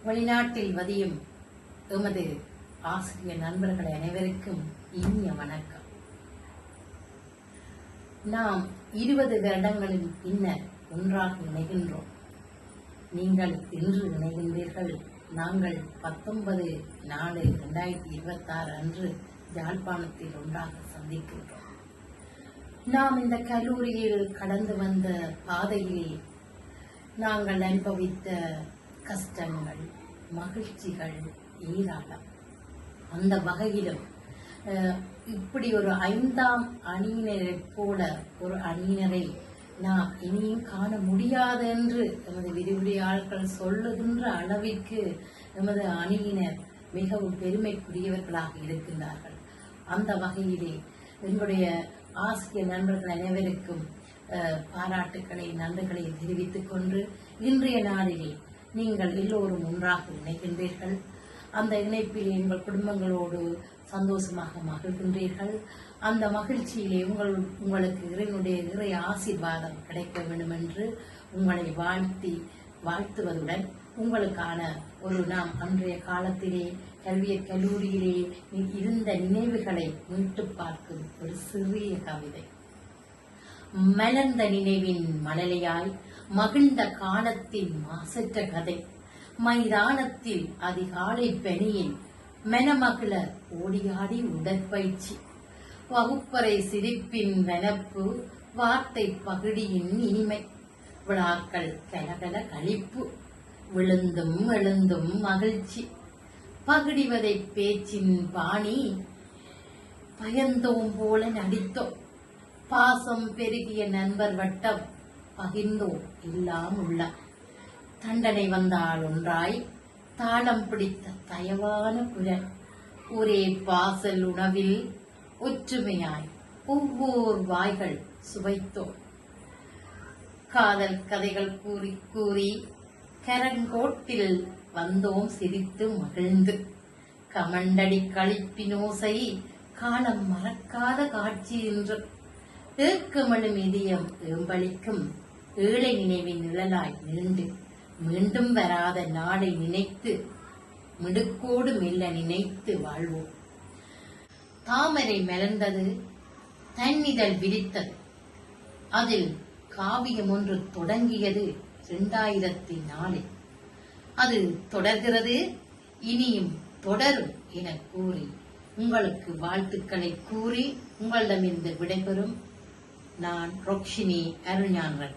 வெளிநாட்டில் வதியும் எமது ஆசிரியர் நண்பர்கள் அனைவருக்கும் இனிய வணக்கம். நாம் 20 வருடங்களின் பின்னர் ஒன்றாக இணைகின்றோம். நீங்கள் இன்று இணைகின்றீர்கள். நாங்கள் 19/4/2026 அன்று யாழ்ப்பாணத்தில் ஒன்றாக சந்திக்கின்றோம். நாம் இந்த கல்லூரியில் கடந்து வந்த பாதையிலே நாங்கள் அனுபவித்த கஷ்டங்கள், மகிழ்ச்சிகள் ஏராளம். அந்த வகையிலும் இப்படி ஒரு 5ஆம் அணியினரை போல ஒரு அணியினரை நாம் இனியும் காண முடியாது என்று எமது விரிவுரையாளர்கள் சொல்லுகின்ற அளவிற்கு எமது அணியினர் மிகவும் பெருமைக்குரியவர்களாக இருக்கின்றார்கள். அந்த வகையிலே எங்களுடைய ஆசிரியர் நண்பர்கள் அனைவருக்கும் பாராட்டுக்களை, நன்றிகளை தெரிவித்துக் கொண்டு இன்றைய நாளிலே நீங்கள் எல்லோரும் ஒன்றாக இணைகின்றீர்கள். அந்த இணைப்பில் எங்கள் குடும்பங்களோடு சந்தோஷமாக மகிழ்கின்றீர்கள். அந்த மகிழ்ச்சியிலே உங்களுக்கு இறை ஆசீர்வாதம் கிடைக்க வேண்டும் என்று உங்களை வாழ்த்துவதுடன் உங்களுக்கான நாம் அன்றைய காலத்திலே கல்லூரியிலே இருந்த நினைவுகளை மீட்டு பார்க்கும் ஒரு சிறிய கவிதை. மலர்ந்த நினைவின் மழலையாய் மகிழ்ந்த காலத்தின் மாசற்ற கதை, மைதானத்தில் அதிகாலை பனியில் மெனமகிழ ஓடியாடி உடற்பயிற்சி, வகுப்பறை சிரிப்பின் வனப்பு, வார்த்தை பகுடியின் இனிமை, விழாக்கள் கலகல களிப்பு, விழுந்தும் எழுந்தும் மகிழ்ச்சி, பகுடிவதை பேச்சின் பாணி, பயந்தோம் போல நடித்தோம், பாசம் பெருகிய நண்பர் வட்டம், பகிர்ந்தோம் எல்லாம் உள்ள, தண்டனை வந்தால் ஒன்றாய் தாளம் பிடித்த தயவான குரல், ஒரே பாசல் உணவில் ஒற்றுமையாய் ஒவ்வொரு வாய்கள் சுவைத்தோம், காதல் கதைகள் கூறி கூறி கரங்கோட்டில் வந்தோம் சிரித்து மகிழ்ந்து, கமண்டடி களிப்பினோசை காலம் மறக்காத காட்சி என்று, ஏக்கமழும் இதயம் ஏம்பளிக்கும் ஏழை நினைவின் நிழலாய் நீண்டு, மீண்டும் வராத நாளை நினைத்து மிடுக்கோடு மெல்ல நினைத்து வாழ்வோம். தாமரை மலர்ந்தது, தன்னிதழ் விரித்தது, அதில் காவியம் ஒன்று தொடங்கியது 2004. அது தொடர்கிறது, இனியும் தொடரும் என கூறி உங்களுக்கு வாழ்த்துக்களை கூறி உங்களிடமிருந்து விடைபெறும் நான் ரோக்ஷினி அருள்ஞானன்.